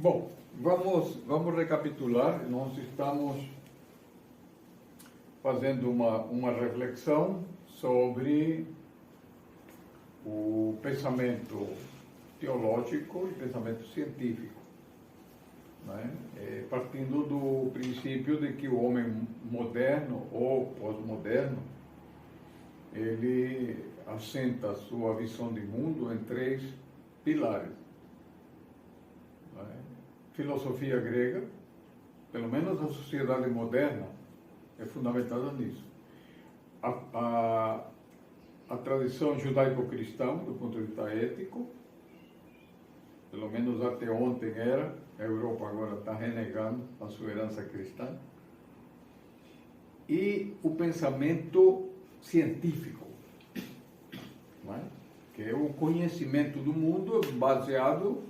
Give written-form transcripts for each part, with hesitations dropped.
Bom, vamos recapitular. Nós estamos fazendo uma reflexão sobre o pensamento teológico e pensamento científico, né? Partindo do princípio de que o homem moderno ou pós-moderno, ele assenta a sua visão de mundo em três pilares. Filosofia grega, pelo menos a sociedade moderna, é fundamentada nisso. A tradição judaico-cristã, do ponto de vista ético, pelo menos até ontem era, a Europa agora está renegando a sua herança cristã, e o pensamento científico, não é? Que é o conhecimento do mundo baseado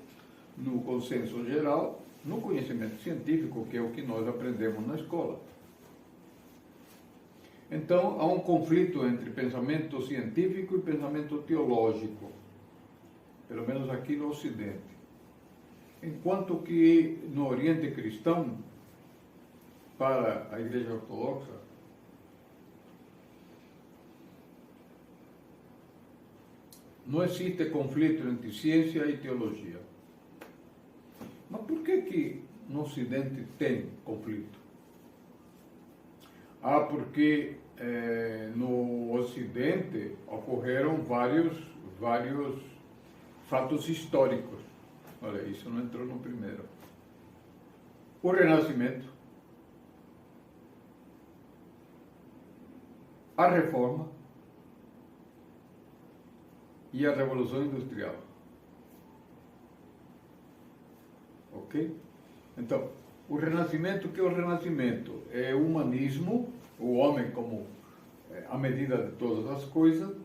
no consenso geral, no conhecimento científico, que é o que nós aprendemos na escola. Então, há um conflito entre pensamento científico e pensamento teológico, pelo menos aqui no Ocidente. Enquanto que no Oriente Cristão, para a Igreja Ortodoxa, não existe conflito entre ciência e teologia. Mas por que no Ocidente tem conflito? Porque no Ocidente ocorreram vários fatos históricos. Olha, isso não entrou no primeiro. O Renascimento, a Reforma e a Revolução Industrial. Ok? Então, o Renascimento, o que é o Renascimento? É o humanismo, o homem como a medida de todas as coisas,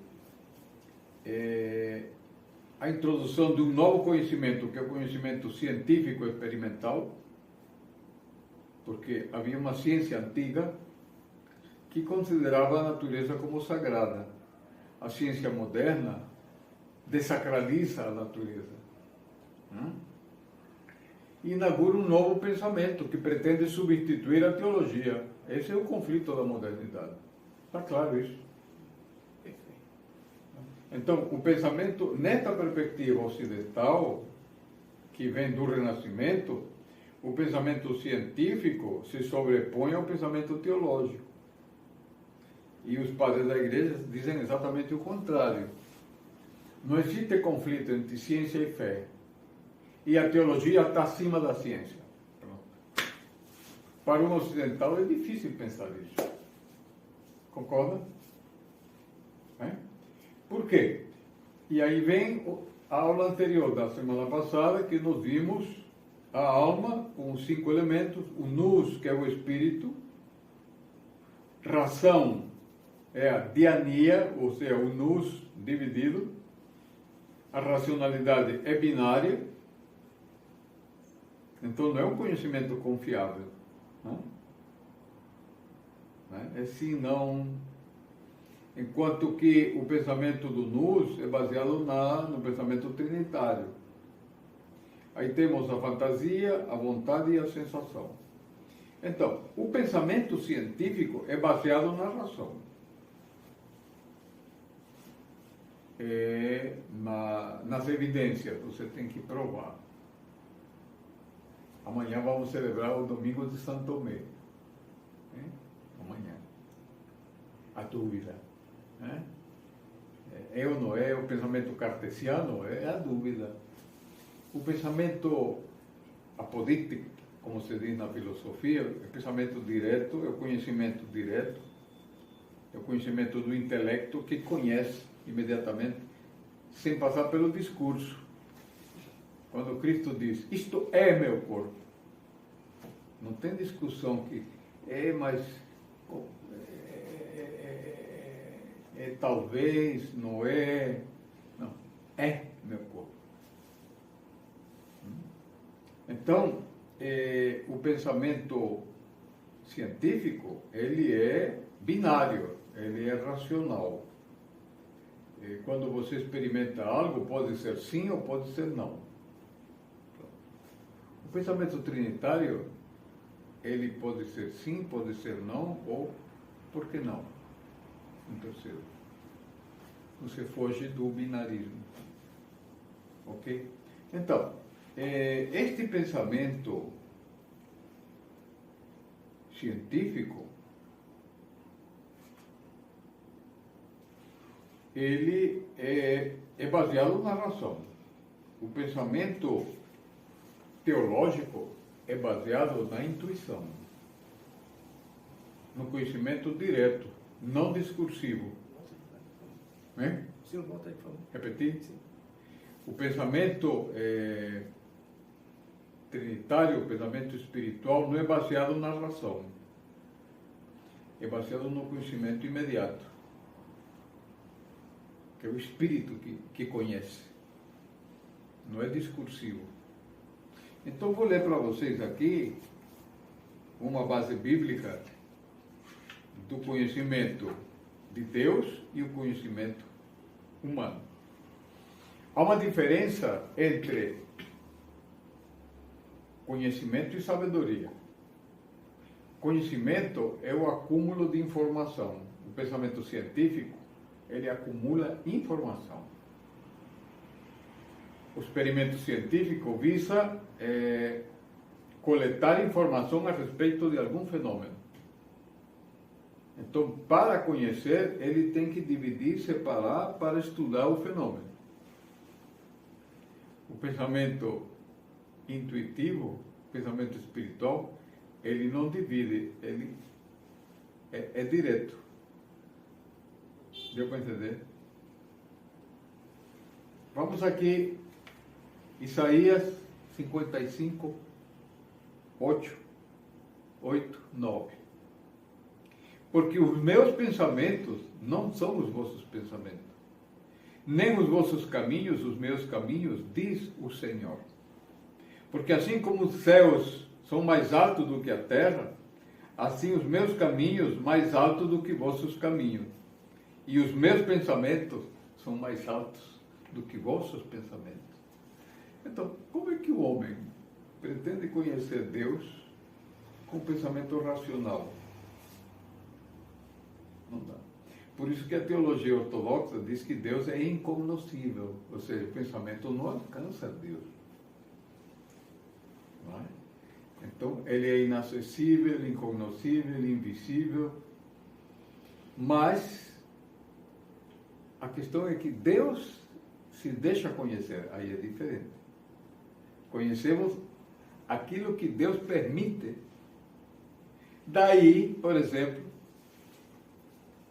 a introdução de um novo conhecimento, que é o conhecimento científico experimental, porque havia uma ciência antiga que considerava a natureza como sagrada. A ciência moderna desacraliza a natureza. E inaugura um novo pensamento que pretende substituir a teologia. Esse é o conflito da modernidade. Está claro isso? Então, o pensamento, nesta perspectiva ocidental, que vem do Renascimento, o pensamento científico se sobrepõe ao pensamento teológico. E os padres da igreja dizem exatamente o contrário. Não existe conflito entre ciência e fé. E a teologia está acima da ciência. Pronto. Para um ocidental é difícil pensar isso. Concorda? Por quê? E aí vem a aula anterior da semana passada, que nós vimos a alma com os 5 elementos, o nous, que é o espírito, ração é a diania, ou seja, o nous dividido, a racionalidade é binária, então não é um conhecimento confiável. Não? É sim, não. Enquanto que o pensamento do nous é baseado no pensamento trinitário. Aí temos a fantasia, a vontade e a sensação. Então, o pensamento científico é baseado na razão. Nas evidências, você tem que provar. Amanhã vamos celebrar o domingo de São Tomé. Amanhã. A dúvida. É ou não é? O pensamento cartesiano é a dúvida. O pensamento apodíctico, como se diz na filosofia, é o pensamento direto, é o conhecimento direto, é o conhecimento do intelecto que conhece imediatamente, sem passar pelo discurso. Quando Cristo diz, isto é meu corpo, não tem discussão que mas talvez, não é. Não, é meu corpo. Então, o pensamento científico, ele é binário, ele é racional. Quando você experimenta algo, pode ser sim ou pode ser não. O pensamento trinitário, ele pode ser sim, pode ser não, ou por que não? Um terceiro. Você foge do binarismo. Ok? Então, este pensamento científico, ele é baseado na razão. O pensamento teológico é baseado na intuição, no conhecimento direto, não discursivo. Né? Sim, volta aí, por favor. Repetir? Sim. O pensamento trinitário, o pensamento espiritual, não é baseado na razão. É baseado no conhecimento imediato, que é o espírito que conhece. Não é discursivo. Então, vou ler para vocês aqui uma base bíblica do conhecimento de Deus e o conhecimento humano. Há uma diferença entre conhecimento e sabedoria. Conhecimento é o acúmulo de informação. O pensamento científico, ele acumula informação. O experimento científico visa coletar informação a respeito de algum fenômeno. Então, para conhecer, ele tem que dividir, separar para estudar o fenômeno. O pensamento intuitivo, o pensamento espiritual, ele não divide, ele é direto. Deu para entender? Vamos aqui, Isaías 55, 8, 9. Porque os meus pensamentos não são os vossos pensamentos, nem os vossos caminhos, os meus caminhos, diz o Senhor. Porque assim como os céus são mais altos do que a terra, assim os meus caminhos mais altos do que vossos caminhos, e os meus pensamentos são mais altos do que vossos pensamentos. Então, como é que o homem pretende conhecer Deus com pensamento racional? Não dá. Por isso que a teologia ortodoxa diz que Deus é incognoscível, ou seja, o pensamento não alcança Deus. Não é? Então, ele é inacessível, incognoscível, invisível, mas a questão é que Deus se deixa conhecer, aí é diferente. Conhecemos aquilo que Deus permite. Daí, por exemplo,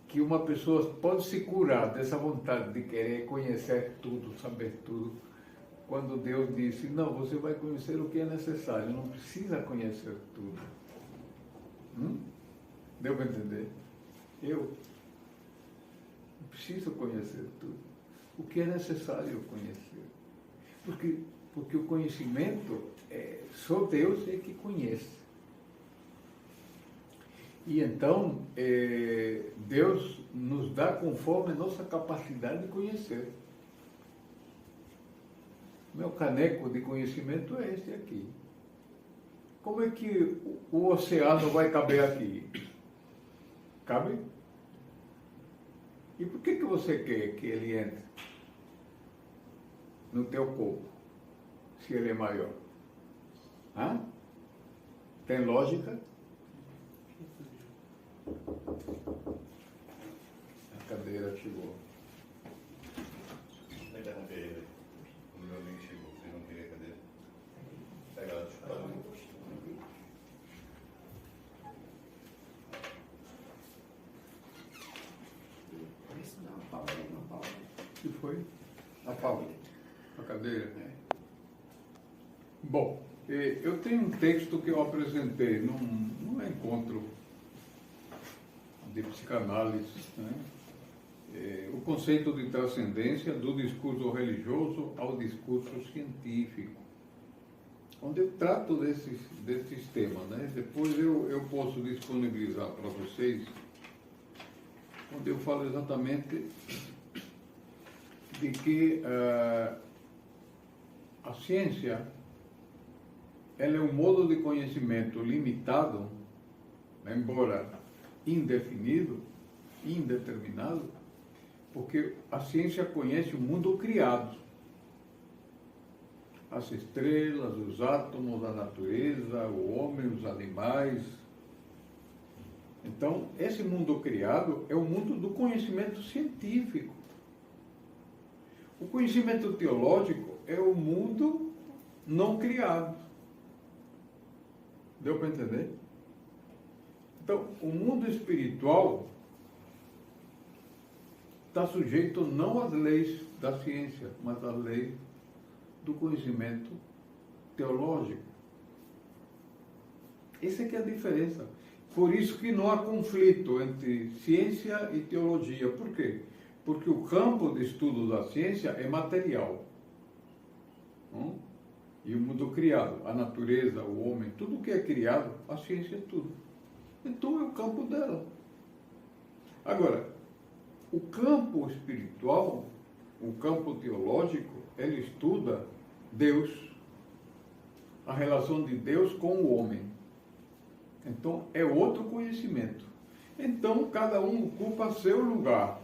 que uma pessoa pode se curar dessa vontade de querer conhecer tudo, saber tudo, quando Deus disse, não, você vai conhecer o que é necessário, não precisa conhecer tudo. Deu para entender? Eu não preciso conhecer tudo. O que é necessário conhecer? Porque o conhecimento, só Deus é que conhece. E então, Deus nos dá conforme a nossa capacidade de conhecer. Meu caneco de conhecimento é este aqui. Como é que o oceano vai caber aqui? Cabe? E por que você quer que ele entre no teu corpo, se ele é maior? Tem lógica? A cadeira chegou. Não interromper ele. O meu amigo chegou. Vocês não queriam a cadeira? Pega ela, deixa eu falar. Isso dá uma pausa aí, uma pausa. O que foi? A pausa. A cadeira? Bom, eu tenho um texto que eu apresentei num encontro de psicanálise, né? O conceito de transcendência do discurso religioso ao discurso científico, onde eu trato desses temas, né? Depois eu posso disponibilizar para vocês, onde eu falo exatamente de que a ciência ela é um modo de conhecimento limitado, embora indefinido, indeterminado, porque a ciência conhece o mundo criado. As estrelas, os átomos, a natureza, o homem, os animais. Então, esse mundo criado é o mundo do conhecimento científico. O conhecimento teológico é o mundo não criado. Deu para entender? Então, o mundo espiritual está sujeito não às leis da ciência, mas às leis do conhecimento teológico. Essa é que é a diferença. Por isso que não há conflito entre ciência e teologia. Por quê? Porque o campo de estudo da ciência é material. E o mundo criado, a natureza, o homem, tudo que é criado, a ciência é tudo. Então é o campo dela. Agora, o campo espiritual, o campo teológico, ele estuda Deus, a relação de Deus com o homem. Então, é outro conhecimento. Então, cada um ocupa seu lugar.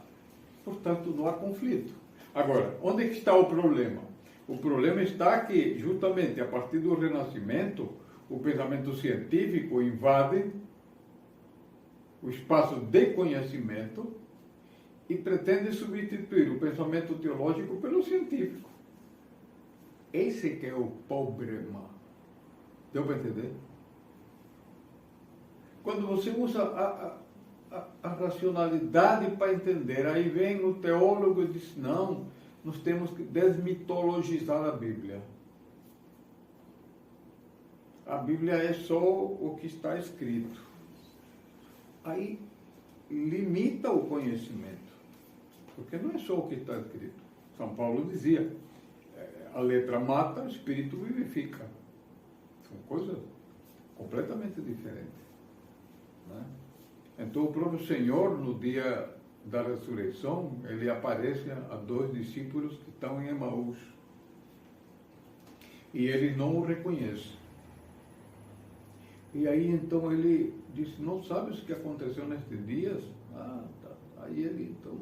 Portanto, não há conflito. Agora, onde é que está o problema? O problema está que, justamente a partir do Renascimento, o pensamento científico invade o espaço de conhecimento e pretende substituir o pensamento teológico pelo científico. Esse que é o problema. Deu para entender? Quando você usa a racionalidade para entender, aí vem o teólogo e diz, não, nós temos que desmitologizar a Bíblia. A Bíblia é só o que está escrito. Aí limita o conhecimento, porque não é só o que está escrito. São Paulo dizia, a letra mata, o espírito vivifica. São coisas completamente diferentes. Né? Então o próprio Senhor, no dia da ressurreição, ele aparece a 2 discípulos que estão em Emaús. E ele não o reconhece. E aí então ele disse, não sabes o que aconteceu nestes dias? Ah, tá. Aí ele então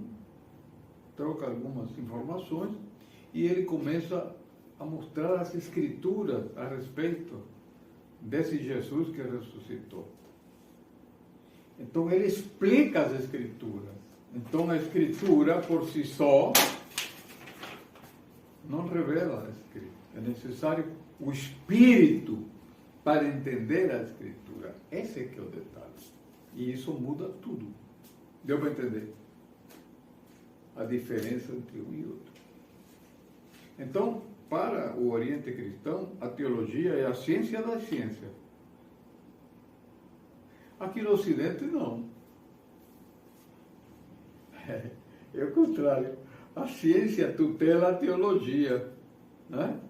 troca algumas informações e ele começa a mostrar as escrituras a respeito desse Jesus que ressuscitou. Então ele explica as escrituras. Então a escritura por si só não revela a escritura. É necessário o espírito para entender a escritura. Esse é que é o detalhe. E isso muda tudo. Deu para entender? A diferença entre um e outro. Então, para o Oriente Cristão, a teologia é a ciência da ciência. Aqui no Ocidente, não. É o contrário. A ciência tutela a teologia. Né?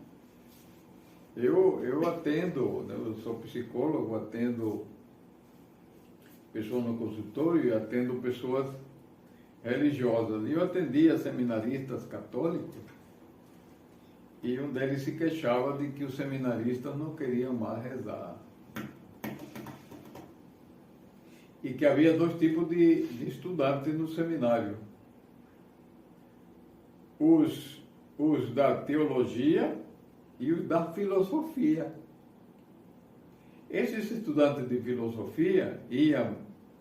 Eu atendo, né, eu sou psicólogo, atendo pessoas no consultório e atendo pessoas religiosas. E eu atendia seminaristas católicos e um deles se queixava de que os seminaristas não queriam mais rezar. E que havia 2 tipos de estudantes no seminário. Os da teologia e os da filosofia. Esses estudantes de filosofia iam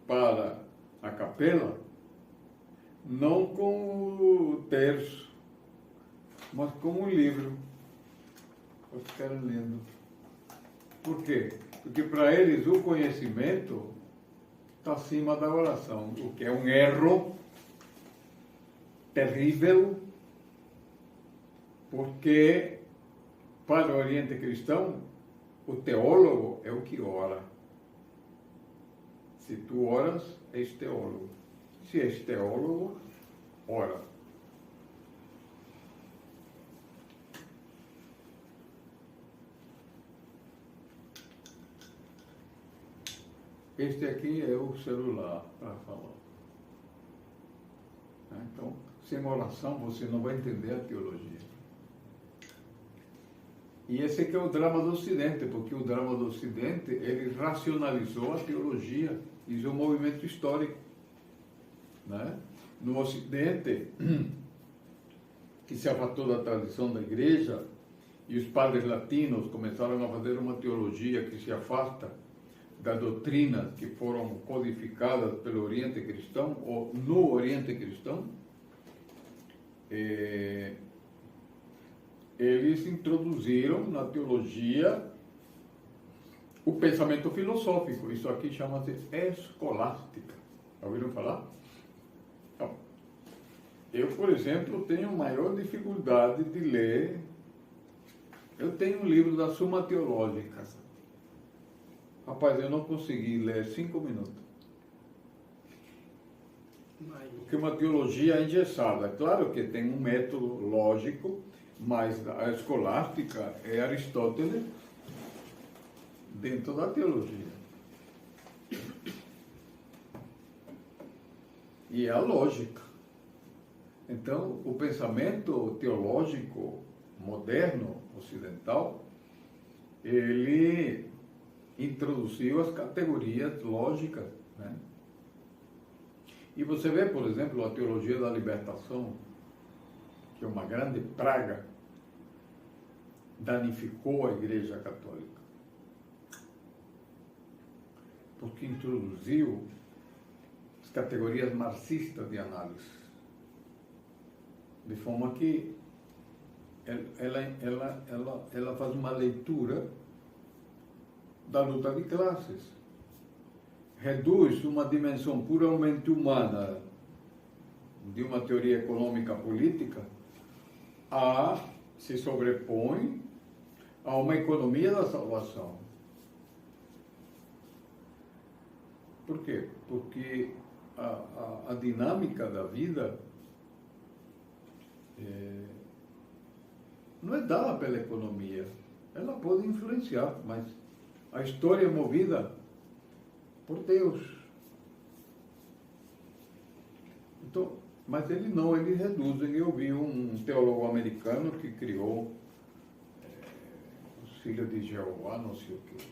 para a capela não com o terço, mas com o livro. Para ficarem lendo. Por quê? Porque para eles o conhecimento está acima da oração, o que é um erro terrível, porque para o Oriente Cristão, o teólogo é o que ora. Se tu oras, és teólogo. Se és teólogo, ora. Este aqui é o celular para falar. Então, sem oração você não vai entender a teologia. E esse que é o drama do Ocidente, porque o drama do Ocidente, ele racionalizou a teologia. Isso é um movimento histórico. Né? No Ocidente, que se afastou da tradição da igreja, e os padres latinos começaram a fazer uma teologia que se afasta das doutrinas que foram codificadas pelo Oriente Cristão, ou no Oriente Cristão, eles introduziram na teologia o pensamento filosófico. Isso aqui chama-se escolástica. Ouviram falar? Então, eu, por exemplo, tenho maior dificuldade de ler. Eu tenho um livro da Suma Teológica. Rapaz, eu não consegui ler 5 minutos. Porque uma teologia engessada. Claro que tem um método lógico, mas a escolástica é Aristóteles dentro da teologia. E é a lógica. Então, o pensamento teológico moderno, ocidental, ele introduziu as categorias lógicas, né? E você vê, por exemplo, a teologia da libertação, que é uma grande praga, danificou a Igreja Católica, porque introduziu as categorias marxistas de análise, de forma que ela faz uma leitura da luta de classes, reduz uma dimensão puramente humana de uma teoria econômica política se sobrepõe a uma economia da salvação. Por quê? Porque a dinâmica da vida não é dada pela economia. Ela pode influenciar, mas a história é movida por Deus. Então, mas ele reduz. Eu vi um teólogo americano que criou os Filhos de Jeová, não sei o quê,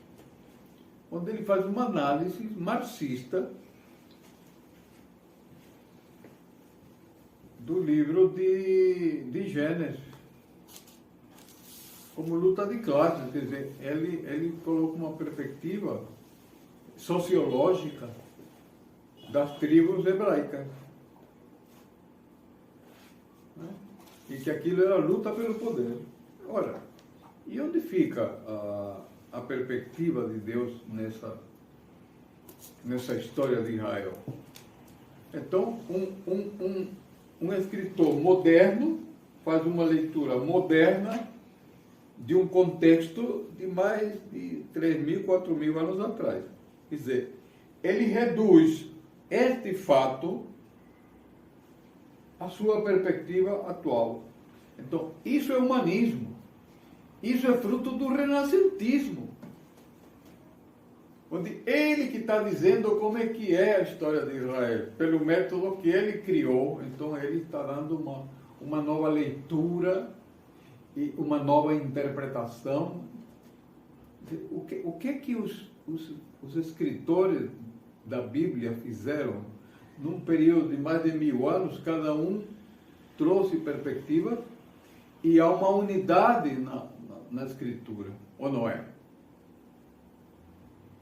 onde ele faz uma análise marxista do livro de Gênesis, como luta de classes. Quer dizer, ele coloca uma perspectiva sociológica das tribos hebraicas, né? E que aquilo era a luta pelo poder. Ora, e onde fica a perspectiva de Deus nessa história de Israel? Então, um escritor moderno faz uma leitura moderna de um contexto de mais de 3.000, 4.000 anos atrás. Quer dizer, ele reduz este fato à sua perspectiva atual. Então, isso é humanismo. Isso é fruto do renascentismo, onde ele que está dizendo como é que é a história de Israel, pelo método que ele criou. Então ele está dando uma nova leitura e uma nova interpretação. O que os escritores da Bíblia fizeram num período de mais de 1000 anos? Cada um trouxe perspectiva e há uma unidade na escritura, ou não é?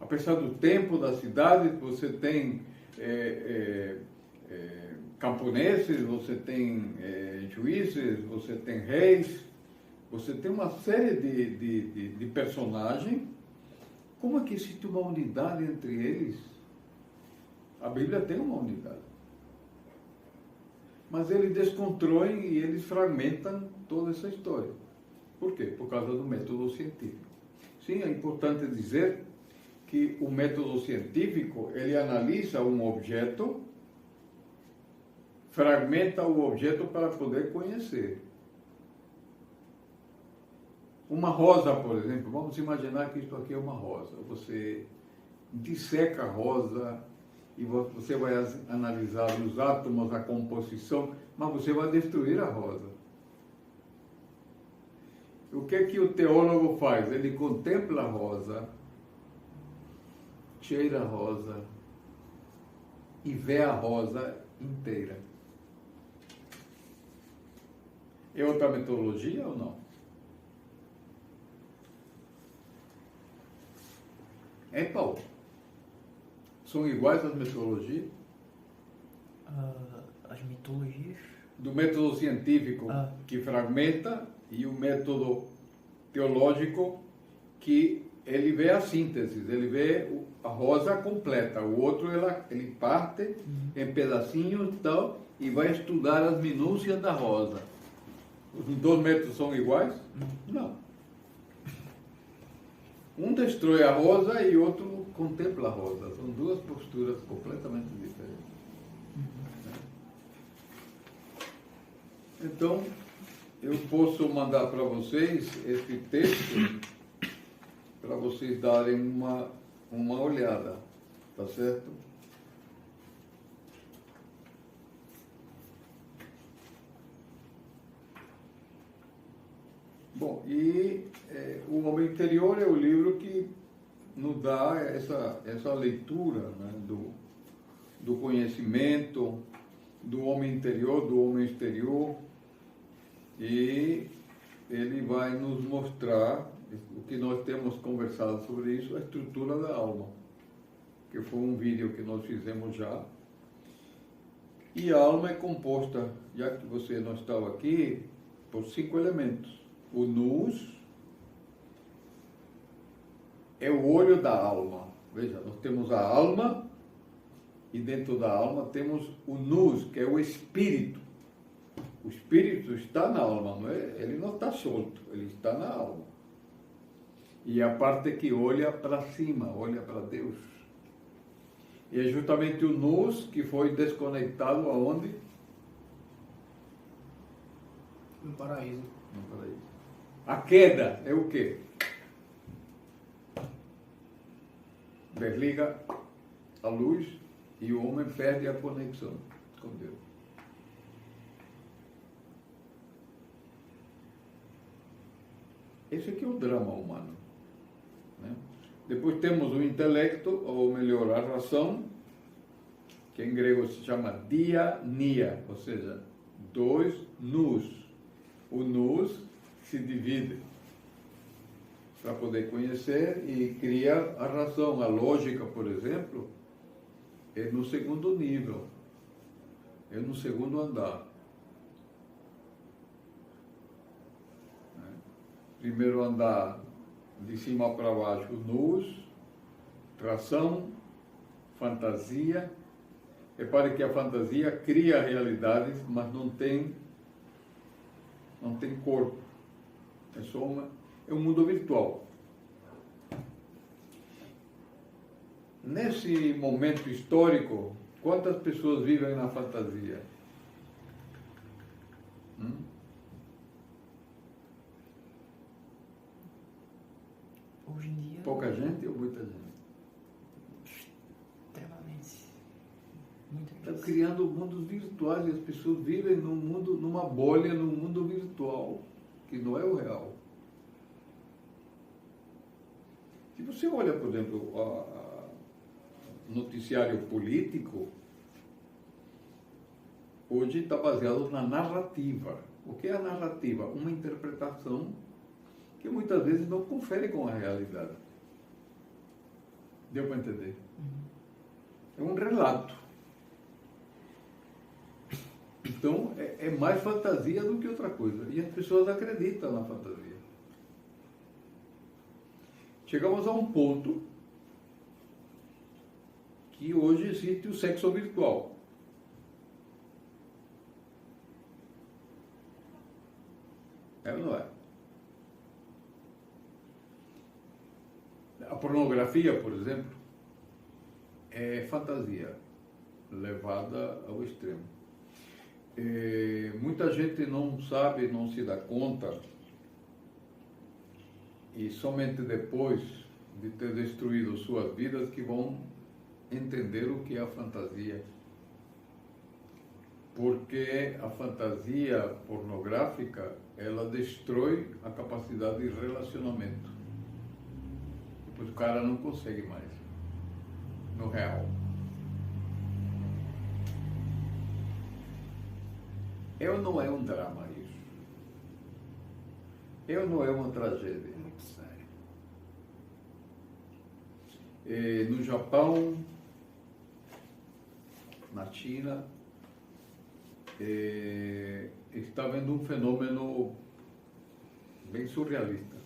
Apesar do tempo, da cidade, você tem camponeses, você tem juízes, você tem reis, você tem uma série de personagens. Como é que existe uma unidade entre eles? A Bíblia tem uma unidade. Mas eles descontroem e eles fragmentam toda essa história. Por quê? Por causa do método científico. Sim, é importante dizer que o método científico, ele analisa um objeto, fragmenta o objeto para poder conhecer. Uma rosa, por exemplo, vamos imaginar que isso aqui é uma rosa. Você disseca a rosa e você vai analisar os átomos, a composição, mas você vai destruir a rosa. o que é que o teólogo faz? Ele contempla a rosa, cheira a rosa e vê a rosa inteira. É outra metodologia ou não? É, Paulo? São iguais as metodologias? As mitologias. Do método científico que fragmenta e o método teológico que ele vê a síntese, ele vê a rosa completa. O outro ele parte em pedacinhos tal, e vai estudar as minúcias da rosa. Os dois métodos são iguais? Não. Um destrói a rosa e outro contempla a rosa. São duas posturas completamente diferentes. Então, eu posso mandar para vocês esse texto para vocês darem uma olhada, tá certo? Bom, e O Homem Interior é o livro que nos dá essa leitura, né, do conhecimento, do homem interior, do homem exterior, e ele vai nos mostrar o que nós temos conversado sobre isso, a estrutura da alma, que foi um vídeo que nós fizemos já. E a alma é composta, já que você não estava aqui, por 5 elementos. O nous é o olho da alma. Veja, nós temos a alma e dentro da alma temos o nous, que é o espírito. O espírito está na alma, não é? Ele não está solto, ele está na alma. E a parte que olha para cima, olha para Deus. E é justamente o nous que foi desconectado aonde? No paraíso. No paraíso. A queda é o quê? Desliga a luz e o homem perde a conexão com Deus. Esse aqui é o drama humano, né? Depois temos o intelecto, ou melhor, a razão, que em grego se chama diania, ou seja, 2 nous. O nous se divide para poder conhecer e cria a razão. A lógica, por exemplo, é no segundo nível, é no segundo andar. Primeiro andar, de cima para baixo, nous, tração, fantasia. Repare que a fantasia cria realidades, mas não tem corpo. É só é um mundo virtual. Nesse momento histórico, quantas pessoas vivem na fantasia? Hoje em dia. Pouca gente ou muita gente? Extremamente. Muita Está gente. criando mundos virtuais e as pessoas vivem num mundo, numa bolha, num mundo virtual, que não é o real. Se você olha, por exemplo, o noticiário político, hoje está baseado na narrativa. O que é a narrativa? Uma interpretação que muitas vezes não confere com a realidade. Deu para entender? É um relato. Então, é mais fantasia do que outra coisa. E as pessoas acreditam na fantasia. Chegamos a um ponto que hoje existe o sexo virtual. É ou não é? A pornografia, por exemplo, é fantasia levada ao extremo. Muita gente não sabe, não se dá conta, e somente depois de ter destruído suas vidas que vão entender o que é a fantasia. Porque a fantasia pornográfica ela destrói a capacidade de relacionamento. Depois o cara não consegue mais, no real. Eu não é um drama isso. Eu não é uma tragédia. Muito sério. No Japão, na China, está havendo um fenômeno bem surrealista.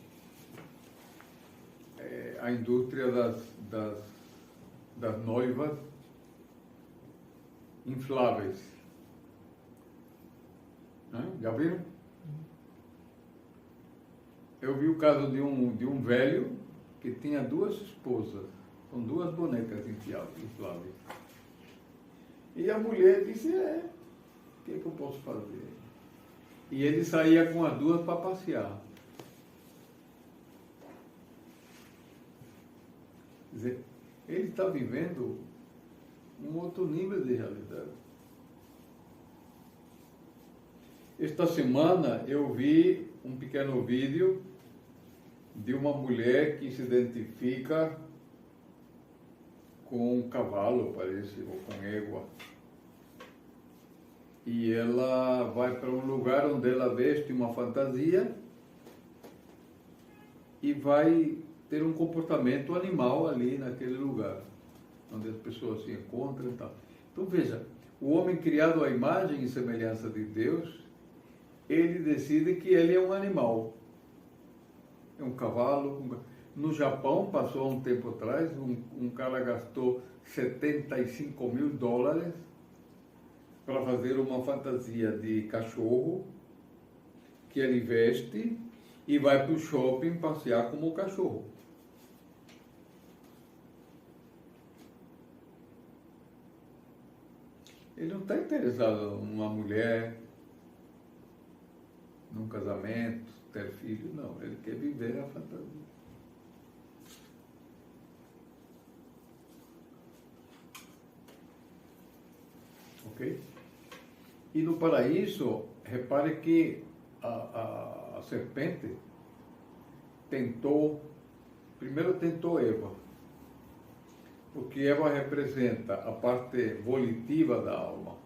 A indústria das noivas infláveis. Já viram? Eu vi o caso de um velho que tinha 2 esposas, com 2 bonecas infláveis. E a mulher disse, o que eu posso fazer? E ele saía com as 2 para passear. Quer dizer, ele está vivendo um outro nível de realidade. Esta semana eu vi um pequeno vídeo de uma mulher que se identifica com um cavalo, parece, ou com égua. E ela vai para um lugar onde ela veste uma fantasia e vai ter um comportamento animal ali naquele lugar, onde as pessoas se encontram e tal. Então veja, o homem criado à imagem e semelhança de Deus, ele decide que ele é um animal. É um cavalo. No Japão, passou há um tempo atrás, um cara gastou $75 mil para fazer uma fantasia de cachorro que ele veste e vai para o shopping passear como cachorro. Ele não está interessado numa mulher, num casamento, ter filho, não. Ele quer viver a fantasia. Ok? E no paraíso, repare que a serpente primeiro tentou Eva, porque Eva representa a parte volitiva da alma.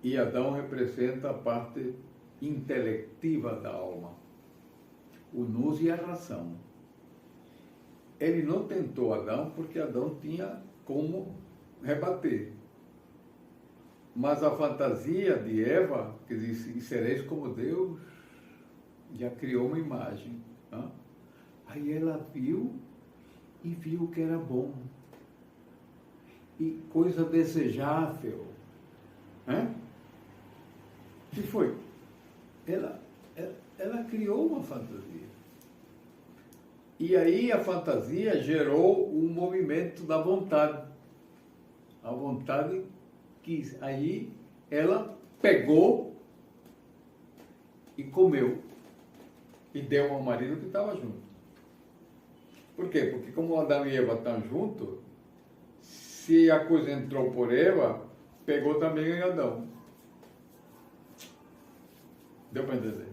E Adão representa a parte intelectiva da alma, o nous e a razão. Ele não tentou Adão porque Adão tinha como rebater. Mas a fantasia de Eva, que diz, e sereis como Deus, já criou uma imagem. Aí ela viu e viu que era bom. E coisa desejável. Que foi? Ela criou uma fantasia. E aí a fantasia gerou um movimento da vontade. A vontade quis. Aí ela pegou e comeu. E deu ao marido que estava junto. Por quê? Porque como Adão e Eva estão juntos, se a coisa entrou por Eva, pegou também em Adão. Deu para entender?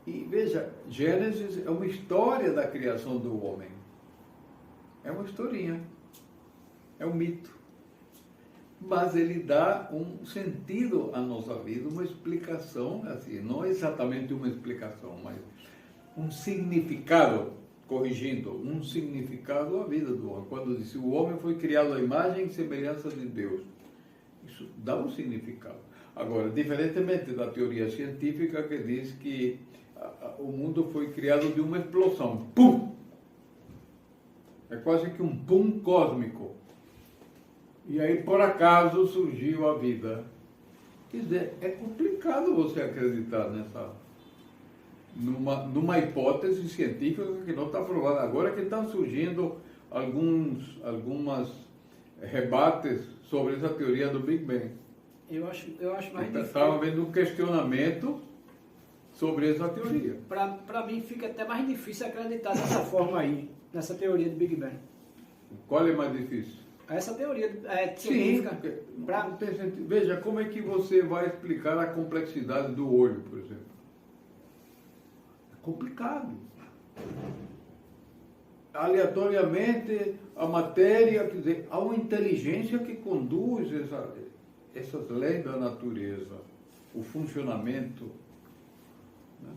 E veja, Gênesis é uma história da criação do homem. É uma historinha. É um mito. Mas ele dá um sentido à nossa vida, uma explicação, assim, não exatamente uma explicação, mas um significado, corrigindo, um significado à vida do homem. Quando diz, o homem foi criado à imagem e semelhança de Deus. Isso dá um significado. Agora, diferentemente da teoria científica que diz que o mundo foi criado de uma explosão. Pum! É quase que um pum cósmico. E aí, por acaso, surgiu a vida. Quer dizer, é complicado você acreditar numa hipótese científica que não está provada. Agora que estão surgindo algumas rebates sobre essa teoria do Big Bang. Eu acho mais difícil. Estava havendo um questionamento sobre essa teoria. Para mim fica até mais difícil acreditar dessa forma aí, nessa teoria do Big Bang. Qual é mais difícil? Essa teoria Sim, científica. porque pra- não tem sentido. Veja, como é que você vai explicar a complexidade do olho, por exemplo? É complicado. Aleatoriamente, a matéria, quer dizer, há uma inteligência que conduz essas leis da natureza, o funcionamento. Né?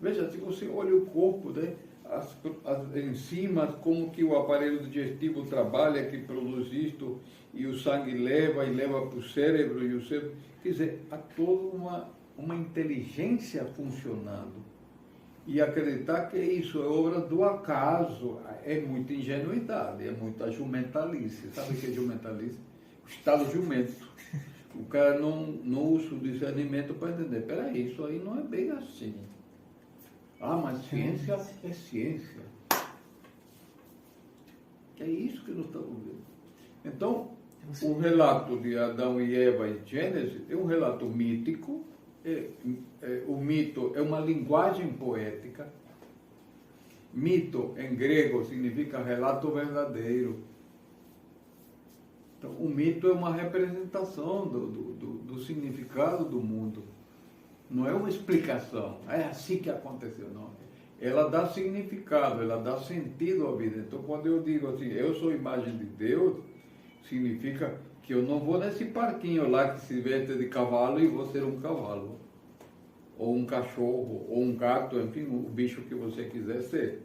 Veja, se você olha o corpo, né? As enzimas, como que o aparelho digestivo trabalha, que produz isto, e o sangue leva e leva para o cérebro, e o cérebro. Quer dizer, há toda uma inteligência funcionando. E acreditar que isso é obra do acaso é muita ingenuidade, é muita jumentalice. Sabe o que é jumentalice? O estado jumento. O cara não usa o discernimento para entender. Peraí, isso aí não é bem assim. Ah, mas ciência é ciência. É isso que nós estamos vendo. Então, o relato de Adão e Eva em Gênesis é um relato mítico. O mito é uma linguagem poética. Mito, em grego, significa relato verdadeiro. Então, o mito é uma representação do significado do mundo. Não é uma explicação. É assim que aconteceu, não. Ela dá significado, ela dá sentido à vida. Então, quando eu digo assim, eu sou imagem de Deus, significa que eu não vou nesse parquinho lá que se veste de cavalo e vou ser um cavalo. Ou um cachorro, ou um gato, enfim, o bicho que você quiser ser.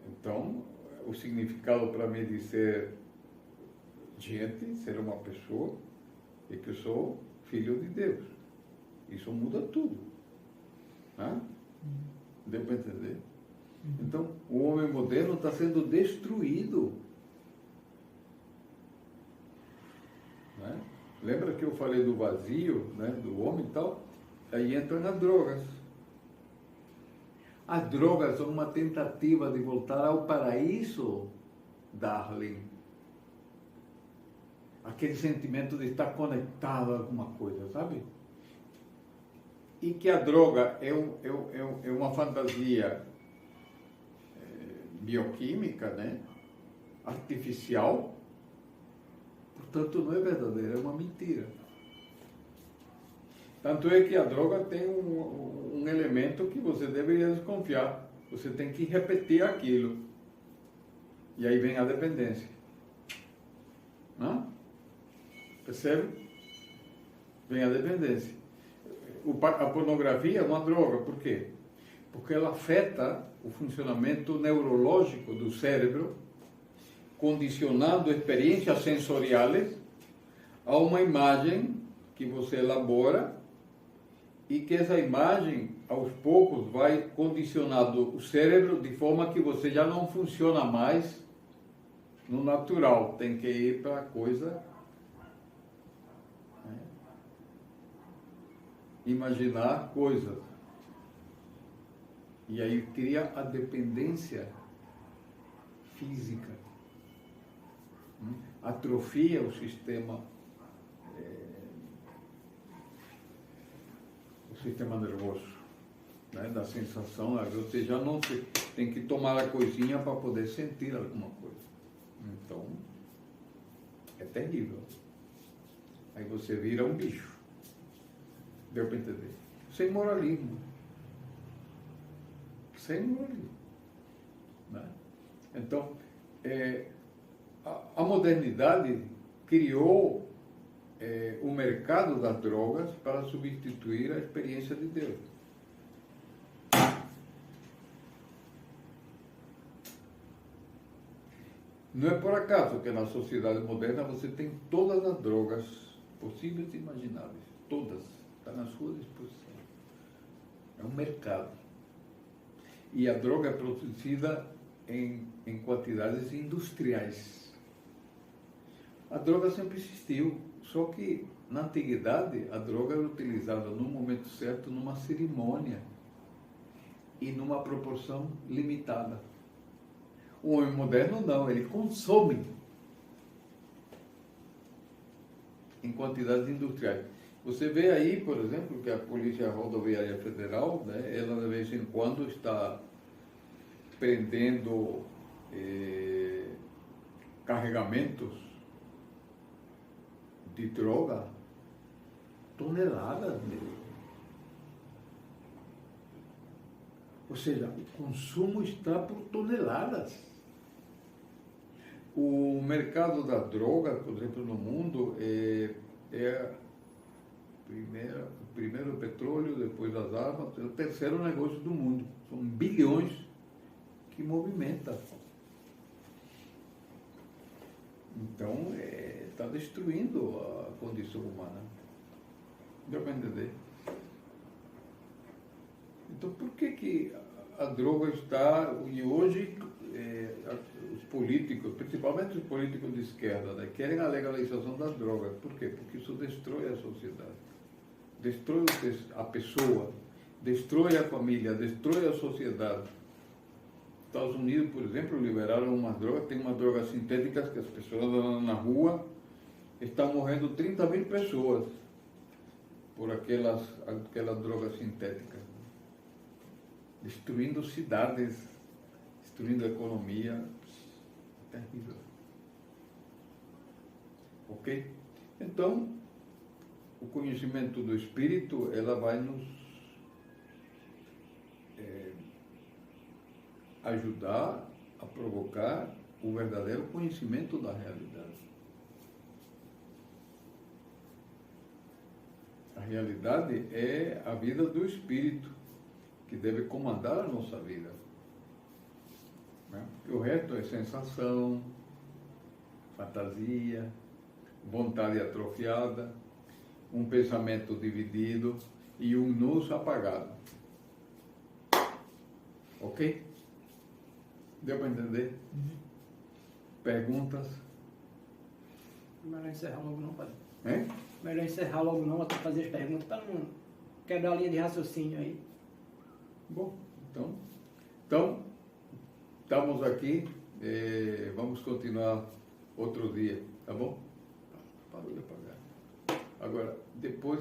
Então, o significado para mim de ser gente, ser uma pessoa, é que eu sou filho de Deus. Isso muda tudo. Né? Deu para entender? Então, o homem moderno está sendo destruído. Né? Lembra que eu falei do vazio, né, do homem e tal? Aí entra nas drogas. As drogas são uma tentativa de voltar ao paraíso, Darling. Aquele sentimento de estar conectado a alguma coisa, sabe? E que a droga é uma fantasia bioquímica, né? Artificial. Portanto, não é verdadeira, é uma mentira. Tanto é que a droga tem um elemento que você deveria desconfiar. Você tem que repetir aquilo. E aí vem a dependência. Não? Percebe? Vem a dependência. A pornografia é uma droga. Por quê? Porque ela afeta o funcionamento neurológico do cérebro, condicionando experiências sensoriais a uma imagem que você elabora e que essa imagem, aos poucos, vai condicionando o cérebro de forma que você já não funciona mais no natural. Tem que ir para a coisa... imaginar coisas. E aí cria a dependência física. Atrofia o sistema nervoso, né? Da sensação, você já não tem que tomar a coisinha para poder sentir alguma coisa. Então, é terrível. Aí você vira um bicho. Deu para entender? Sem moralismo. Sem moralismo. Né? Então, a modernidade criou o mercado das drogas para substituir a experiência de Deus. Não é por acaso que na sociedade moderna você tem todas as drogas possíveis e imagináveis. Todas. Está na sua disposição. É um mercado. E a droga é produzida em quantidades industriais. A droga sempre existiu, só que na antiguidade a droga era utilizada no momento certo, numa cerimônia e numa proporção limitada. O homem moderno não, ele consome em quantidades industriais. Você vê aí, por exemplo, que a Polícia Rodoviária Federal, né, ela de vez em quando está prendendo carregamentos de droga, toneladas dele. Ou seja, o consumo está por toneladas. O mercado da droga, por exemplo, no mundo, é primeiro o petróleo, depois as armas, é o terceiro negócio do mundo. São bilhões que movimenta. Então, está destruindo a condição humana. Deu para entender? Então, por que a droga está... E hoje, os políticos, principalmente os políticos de esquerda, né, querem a legalização das drogas. Por quê? Porque isso destrói a sociedade. Destrói a pessoa, destrói a família, destrói a sociedade. Estados Unidos, por exemplo, liberaram uma droga, tem uma droga sintética que as pessoas andam na rua, estão morrendo 30 mil pessoas por aquela droga sintética. Destruindo cidades, destruindo a economia. Terrível. Ok? Então, o conhecimento do Espírito, ela vai nos ajudar a provocar o verdadeiro conhecimento da realidade. A realidade é a vida do Espírito, que deve comandar a nossa vida. Né? Porque o resto é sensação, fantasia, vontade atrofiada, um pensamento dividido e um nus apagado. Ok? Deu para entender? Perguntas? Melhor encerrar logo não, padre. Hein? Melhor encerrar logo não, até fazer as perguntas para não quebrar a linha de raciocínio aí. Bom, então estamos aqui, vamos continuar outro dia, tá bom? Parou de apagar. Agora, depois...